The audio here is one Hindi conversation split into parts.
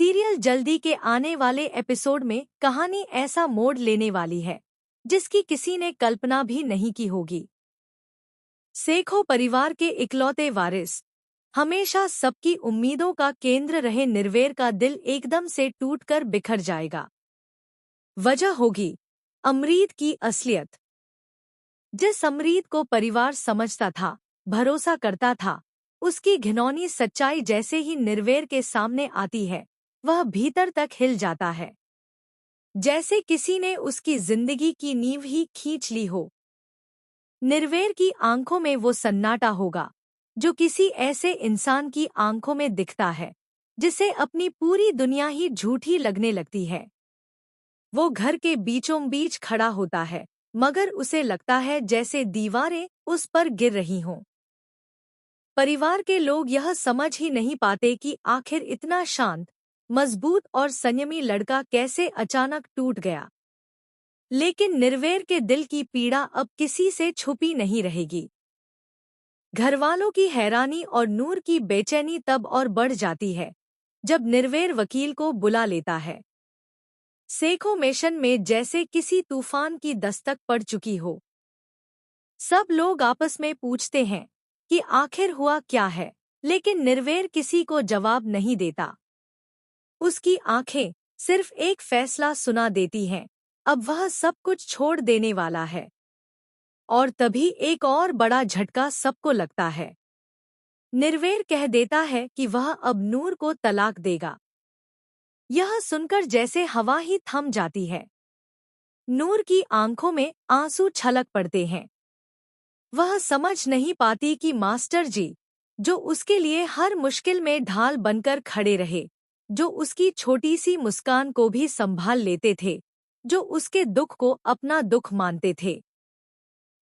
सीरियल जल्दी के आने वाले एपिसोड में कहानी ऐसा मोड़ लेने वाली है जिसकी किसी ने कल्पना भी नहीं की होगी। सेखों परिवार के इकलौते वारिस, हमेशा सबकी उम्मीदों का केंद्र रहे निर्वेर का दिल एकदम से टूटकर बिखर जाएगा। वजह होगी अमरीत की असलियत। जिस अमरीत को परिवार समझता था, भरोसा करता था, उसकी घिनौनी सच्चाई जैसे ही निर्वेर के सामने आती है, वह भीतर तक हिल जाता है, जैसे किसी ने उसकी जिंदगी की नींव ही खींच ली हो। निर्वेर की आंखों में वो सन्नाटा होगा जो किसी ऐसे इंसान की आंखों में दिखता है जिसे अपनी पूरी दुनिया ही झूठी लगने लगती है। वो घर के बीचों बीच खड़ा होता है, मगर उसे लगता है जैसे दीवारें उस पर गिर रही हों। परिवार के लोग यह समझ ही नहीं पाते कि आखिर इतना शांत, मजबूत और संयमी लड़का कैसे अचानक टूट गया। लेकिन निर्वेर के दिल की पीड़ा अब किसी से छुपी नहीं रहेगी। घरवालों की हैरानी और नूर की बेचैनी तब और बढ़ जाती है जब निर्वेर वकील को बुला लेता है। सेखों मिशन में जैसे किसी तूफान की दस्तक पड़ चुकी हो। सब लोग आपस में पूछते हैं कि आखिर हुआ क्या है, लेकिन निर्वेर किसी को जवाब नहीं देता। उसकी आंखें सिर्फ एक फैसला सुना देती हैं, अब वह सब कुछ छोड़ देने वाला है। और तभी एक और बड़ा झटका सबको लगता है। निर्वेर कह देता है कि वह अब नूर को तलाक देगा। यह सुनकर जैसे हवा ही थम जाती है। नूर की आंखों में आंसू छलक पड़ते हैं। वह समझ नहीं पाती कि मास्टर जी, जो उसके लिए हर मुश्किल में ढाल बनकर खड़े रहे, जो उसकी छोटी सी मुस्कान को भी संभाल लेते थे, जो उसके दुख को अपना दुख मानते थे,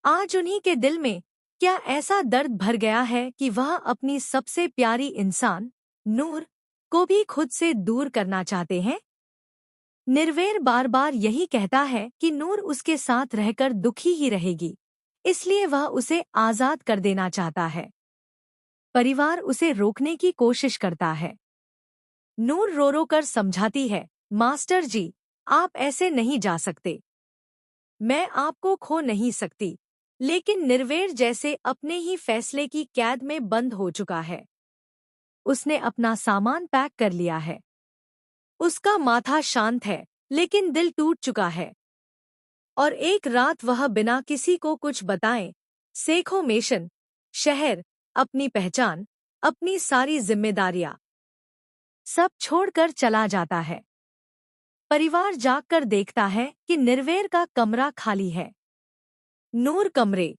आज उन्हीं के दिल में क्या ऐसा दर्द भर गया है कि वह अपनी सबसे प्यारी इंसान नूर को भी खुद से दूर करना चाहते हैं। निर्वेर बार बार यही कहता है कि नूर उसके साथ रहकर दुखी ही रहेगी, इसलिए वह उसे आजाद कर देना चाहता है। परिवार उसे रोकने की कोशिश करता है। नूर रो रो कर समझाती है, मास्टर जी, आप ऐसे नहीं जा सकते। मैं आपको खो नहीं सकती। लेकिन निर्वेर जैसे अपने ही फैसले की कैद में बंद हो चुका है। उसने अपना सामान पैक कर लिया है। उसका माथा शांत है, लेकिन दिल टूट चुका है। और एक रात वह बिना किसी को कुछ बताए सेखों मिशन, शहर, अपनी पहचान, अपनी सारी जिम्मेदारियां सब छोड़कर चला जाता है। परिवार जागकर देखता है कि निर्वेर का कमरा खाली है। नूर कमरे